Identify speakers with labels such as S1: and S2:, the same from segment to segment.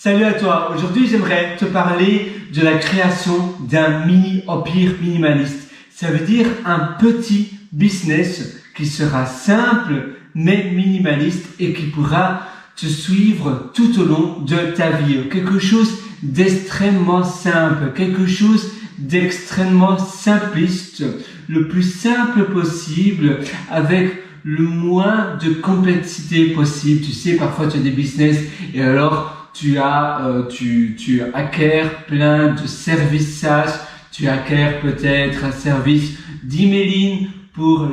S1: Salut à toi, aujourd'hui j'aimerais te parler de la création d'un mini-empire minimaliste. Ça veut dire un petit business qui sera simple mais minimaliste et qui pourra te suivre tout au long de ta vie. Quelque chose d'extrêmement simple, quelque chose d'extrêmement simpliste, le plus simple possible avec le moins de complexité possible. Tu sais, parfois tu as des business et alors tu acquiers plein de services SaaS, tu acquiers peut-être un service d'emailing pour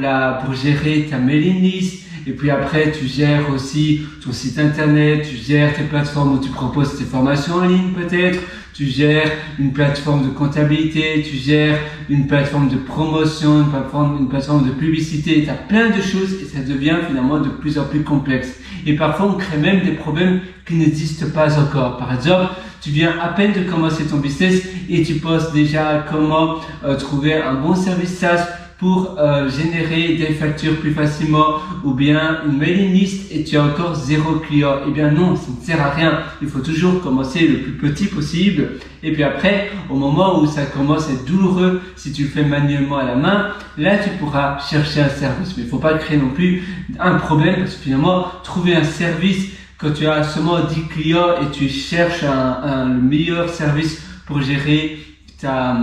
S1: gérer ta mailing list, et puis après tu gères aussi ton site internet, tu gères tes plateformes où tu proposes tes formations en ligne peut-être, tu gères une plateforme de comptabilité, tu gères une plateforme de promotion, une plateforme de publicité, tu as plein de choses et ça devient finalement de plus en plus complexe. Et parfois on crée même des problèmes qui n'existent pas encore. Par exemple, tu viens à peine de commencer ton business et tu penses déjà comment trouver un bon service SaaS pour générer des factures plus facilement, ou bien une mailing list et tu as encore 0 client. Eh bien non, ça ne sert à rien. Il faut toujours commencer le plus petit possible. Et puis après, au moment où ça commence à être douloureux, si tu le fais manuellement à la main, là tu pourras chercher un service. Mais il ne faut pas créer non plus un problème, parce que finalement, trouver un service quand tu as seulement 10 clients et tu cherches le meilleur service pour gérer ta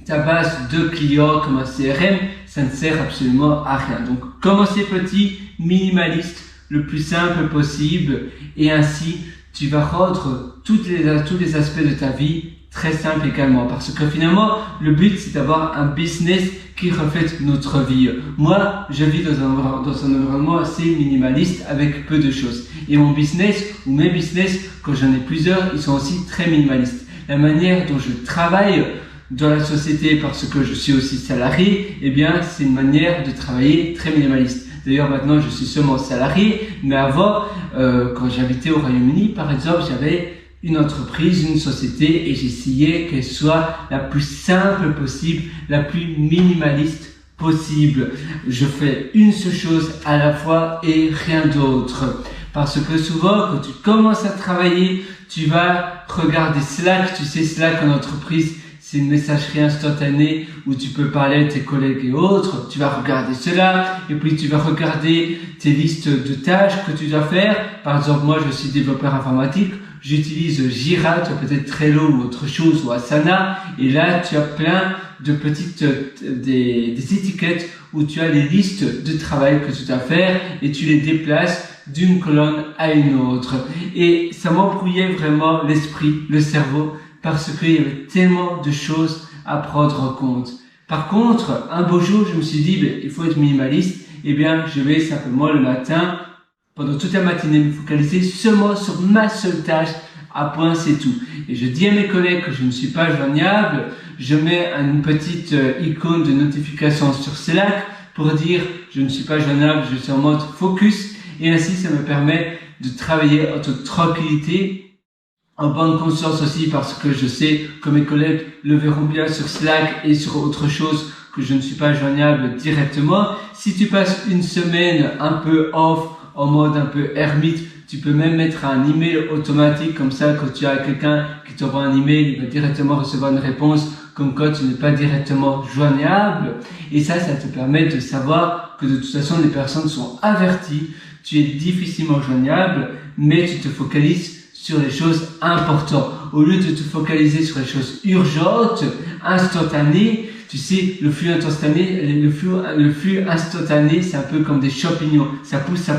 S1: base de clients comme un CRM, ça ne sert absolument à rien. Donc, commencez petit, minimaliste, le plus simple possible, et ainsi, tu vas rendre tous les aspects de ta vie très simples également. Parce que finalement, le but, c'est d'avoir un business qui reflète notre vie. Moi, je vis dans un environnement assez minimaliste avec peu de choses. Et mon business, ou mes business, quand j'en ai plusieurs, ils sont aussi très minimalistes. La manière dont je travaille dans la société, parce que je suis aussi salarié, eh bien, c'est une manière de travailler très minimaliste. D'ailleurs, maintenant, je suis seulement salarié, mais avant, quand j'habitais au Royaume-Uni, par exemple, j'avais une entreprise, une société, et j'essayais qu'elle soit la plus simple possible, la plus minimaliste possible. Je fais une seule chose à la fois et rien d'autre. Parce que souvent, quand tu commences à travailler, tu vas regarder Slack. Tu sais, Slack en entreprise, c'est une messagerie instantanée où tu peux parler à tes collègues et autres. Tu vas regarder cela et puis tu vas regarder tes listes de tâches que tu dois faire. Par exemple, moi, je suis développeur informatique. J'utilise Jira, tu as peut-être Trello ou autre chose, ou Asana. Et là, tu as plein de petites, des étiquettes où tu as les listes de travail que tu dois faire et tu les déplaces d'une colonne à une autre. Et ça m'embrouillait vraiment l'esprit, le cerveau, parce qu'il y avait tellement de choses à prendre en compte. Par contre, un beau jour, je me suis dit, il faut être minimaliste. Eh bien, je vais simplement le matin, pendant toute la matinée, me focaliser seulement sur ma seule tâche. À point, c'est tout. Et je dis à mes collègues que je ne suis pas joignable. Je mets une petite icône de notification sur Slack pour dire je ne suis pas joignable, je suis en mode focus. Et ainsi, ça me permet de travailler en toute tranquillité, en bonne conscience aussi, parce que je sais que mes collègues le verront bien sur Slack et sur autre chose que je ne suis pas joignable directement. Si tu passes une semaine un peu off, en mode un peu ermite, tu peux même mettre un email automatique, comme ça quand tu as quelqu'un qui t'envoie un email, il va directement recevoir une réponse comme quoi tu n'es pas directement joignable. Et ça te permet de savoir que de toute façon les personnes sont averties, tu es difficilement joignable, mais tu te focalises sur les choses importantes. Au lieu de te focaliser sur les choses urgentes, instantanées, tu sais, le flux instantané, c'est un peu comme des champignons. Ça pousse,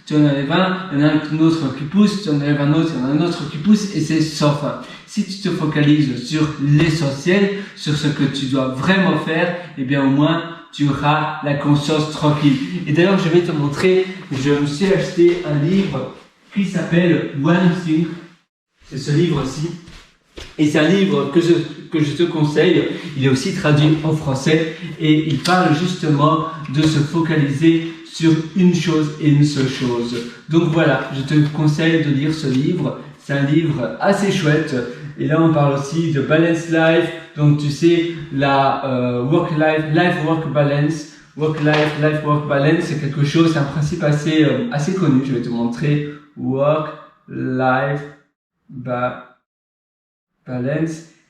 S1: tu en enlèves un, il y en a un autre qui pousse, tu en enlèves un autre, il y en a un autre qui pousse, et c'est sans fin. Si tu te focalises sur l'essentiel, sur ce que tu dois vraiment faire, eh bien au moins, tu auras la conscience tranquille. Et d'ailleurs, je vais te montrer, je me suis acheté un livre qui s'appelle One Thing. C'est ce livre-ci. Et c'est un livre que je te conseille. Il est aussi traduit en français et il parle justement de se focaliser sur une chose et une seule chose. Donc voilà, je te conseille de lire ce livre. C'est un livre assez chouette. Et là, on parle aussi de balance life. Donc tu sais, la life-work balance. Work-life balance, c'est quelque chose, c'est un principe assez connu. Je vais te montrer. Work-life balance.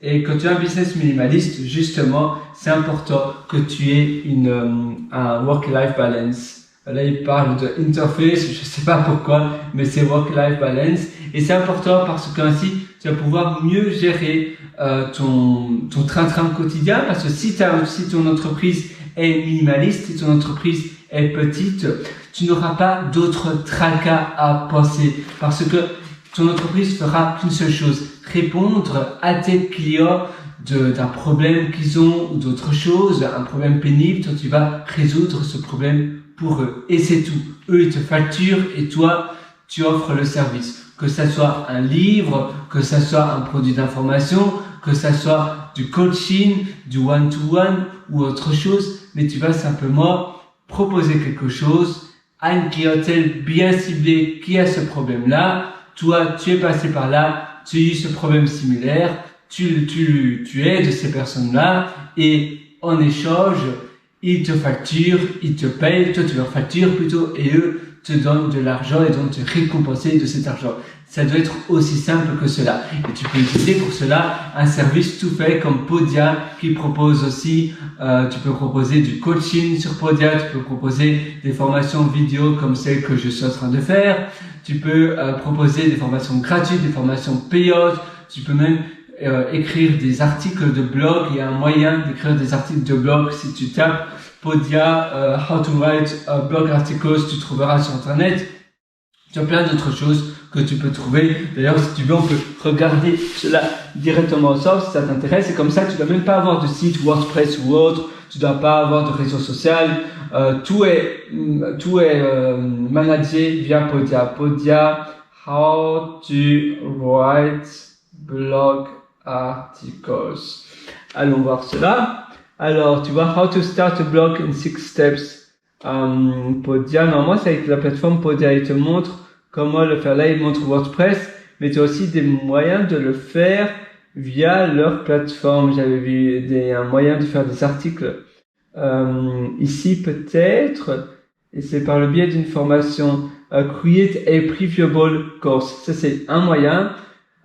S1: Et quand tu as un business minimaliste, justement, c'est important que tu aies un work-life balance. Là, il parle de interface, je sais pas pourquoi, mais c'est work-life balance. Et c'est important parce qu'ainsi, tu vas pouvoir mieux gérer ton train-train quotidien. Parce que si ton entreprise est minimaliste, si ton entreprise est petite, tu n'auras pas d'autres tracas à penser. Parce que ton entreprise fera qu'une seule chose, répondre à tes clients d'un problème qu'ils ont ou d'autre chose, un problème pénible, toi tu vas résoudre ce problème pour eux. Et c'est tout. Eux, ils te facturent et toi, tu offres le service. Que ça soit un livre, que ça soit un produit d'information, que ça soit du coaching, du one-to-one ou autre chose, mais tu vas simplement proposer quelque chose à une clientèle bien ciblée qui a ce problème-là. Toi, tu es passé par là, tu as eu ce problème similaire, tu aides ces personnes-là et en échange, ils te facturent, ils te payent, toi tu leur factures plutôt et eux te donnent de l'argent et donc te récompenser de cet argent. Ça doit être aussi simple que cela. Et tu peux utiliser pour cela un service tout fait comme Podia qui propose aussi, tu peux proposer du coaching sur Podia, tu peux proposer des formations vidéo comme celle que je suis en train de faire, tu peux proposer des formations gratuites, des formations payantes, tu peux même écrire des articles de blog. Il y a un moyen d'écrire des articles de blog si tu tapes Podia, how to write blog articles, tu trouveras sur internet. Tu as plein d'autres choses que tu peux trouver. D'ailleurs, si tu veux, on peut regarder cela directement ensemble si ça t'intéresse. Et comme ça, tu ne dois même pas avoir de site WordPress ou autre. Tu ne dois pas avoir de réseau social. Tout est managé via Podia. Podia, how to write blog articles. Allons voir cela. Alors, tu vois, how to start a blog in 6 steps. Podia, normalement, c'est avec la plateforme Podia. Il te montre comment le faire. Là, il montre WordPress, mais tu as aussi des moyens de le faire via leur plateforme. J'avais vu un moyen de faire des articles ici peut-être, et c'est par le biais d'une formation Create a Previewable Course. Ça, c'est un moyen.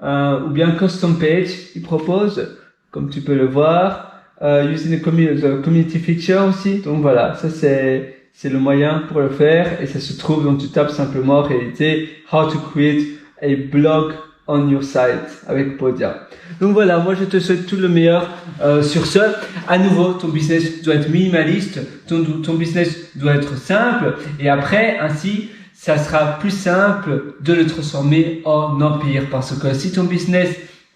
S1: Ou bien Custom Page, il propose, comme tu peux le voir. Using the community feature aussi. Donc voilà, ça c'est le moyen pour le faire et ça se trouve, donc tu tapes simplement en réalité how to create a blog on your site avec Podia. Donc voilà, moi je te souhaite tout le meilleur sur ce. À nouveau, ton business doit être minimaliste, ton business doit être simple et après ainsi ça sera plus simple de le transformer en empire parce que si ton business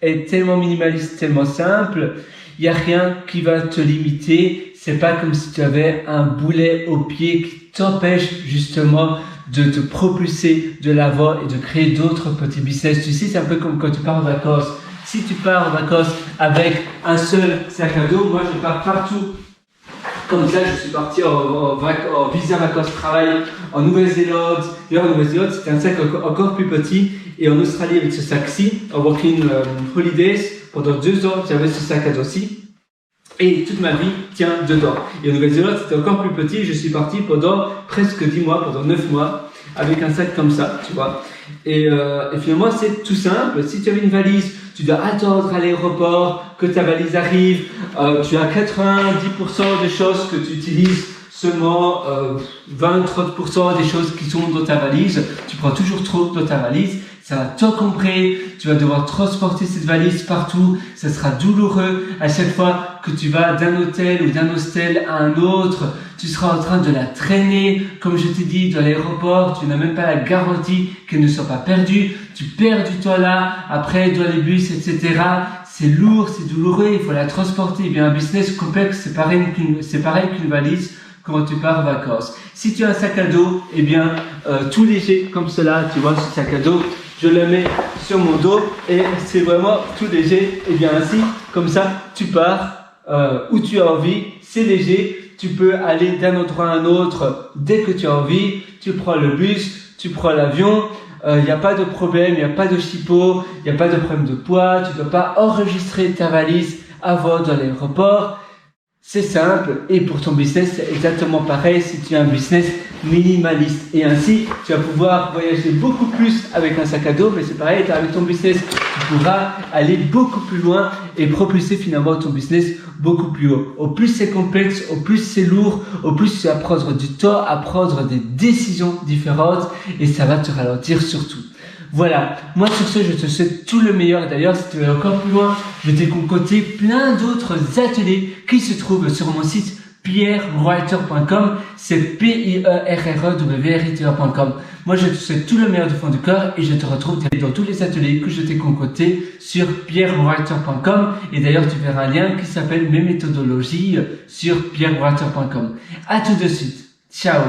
S1: est tellement minimaliste, tellement simple, il n'y a rien qui va te limiter. C'est pas comme si tu avais un boulet au pied qui t'empêche justement de te propulser de l'avant et de créer d'autres petits business. Tu sais, c'est un peu comme quand tu pars en vacances. Si tu pars en vacances avec un seul sac à dos, moi je pars partout. Comme ça, je suis parti en visa vacances travail en Nouvelle-Zélande. D'ailleurs, en Nouvelle-Zélande, c'était un sac encore plus petit. Et en Australie, avec ce sac-ci, en Working Holidays, pendant 2 ans, j'avais ce sac à dos-ci. Et toute ma vie tient dedans. Et en Nouvelle-Zélande, c'était encore plus petit. Je suis parti pendant presque 10 mois, pendant 9 mois, avec un sac comme ça, tu vois. Et finalement, c'est tout simple. Si tu avais une valise, tu dois attendre à l'aéroport que ta valise arrive. Tu as 90% des choses que tu utilises, seulement 20-30% des choses qui sont dans ta valise. Tu prends toujours trop dans ta valise. Ça va t'encombrer, tu vas devoir transporter cette valise partout, ça sera douloureux. À chaque fois que tu vas d'un hôtel ou d'un hostel à un autre, tu seras en train de la traîner. Comme je t'ai dit, dans l'aéroport, tu n'as même pas la garantie qu'elle ne soit pas perdue. Tu perds du temps là, après dans les bus, etc. C'est lourd, c'est douloureux, il faut la transporter. Eh bien, un business complexe, c'est pareil qu'une valise quand tu pars en vacances. Si tu as un sac à dos, eh bien, tout léger comme cela, tu vois, ce sac à dos, je le mets sur mon dos et c'est vraiment tout léger. Et bien ainsi, comme ça, tu pars où tu as envie, c'est léger. Tu peux aller d'un endroit à un autre dès que tu as envie. Tu prends le bus, tu prends l'avion. Il n'y a pas de problème, il n'y a pas de chipot, il n'y a pas de problème de poids. Tu ne dois pas enregistrer ta valise avant dans l'aéroport. C'est simple et pour ton business, c'est exactement pareil. Si tu as un business minimaliste. Et ainsi, tu vas pouvoir voyager beaucoup plus avec un sac à dos, mais c'est pareil, avec ton business, tu pourras aller beaucoup plus loin et propulser finalement ton business beaucoup plus haut. Au plus c'est complexe, au plus c'est lourd, au plus tu vas prendre du temps à prendre des décisions différentes et ça va te ralentir surtout. Voilà, moi sur ce, je te souhaite tout le meilleur. Et d'ailleurs, si tu veux aller encore plus loin, je t'ai concocté plein d'autres ateliers qui se trouvent sur mon site pierrewriter.com, c'est pierrewriter.com. Moi, je te souhaite tout le meilleur du fond du cœur et je te retrouve dans tous les ateliers que je t'ai concoctés sur pierrewriter.com. Et d'ailleurs, tu verras un lien qui s'appelle mes méthodologies sur pierrewriter.com. À tout de suite. Ciao.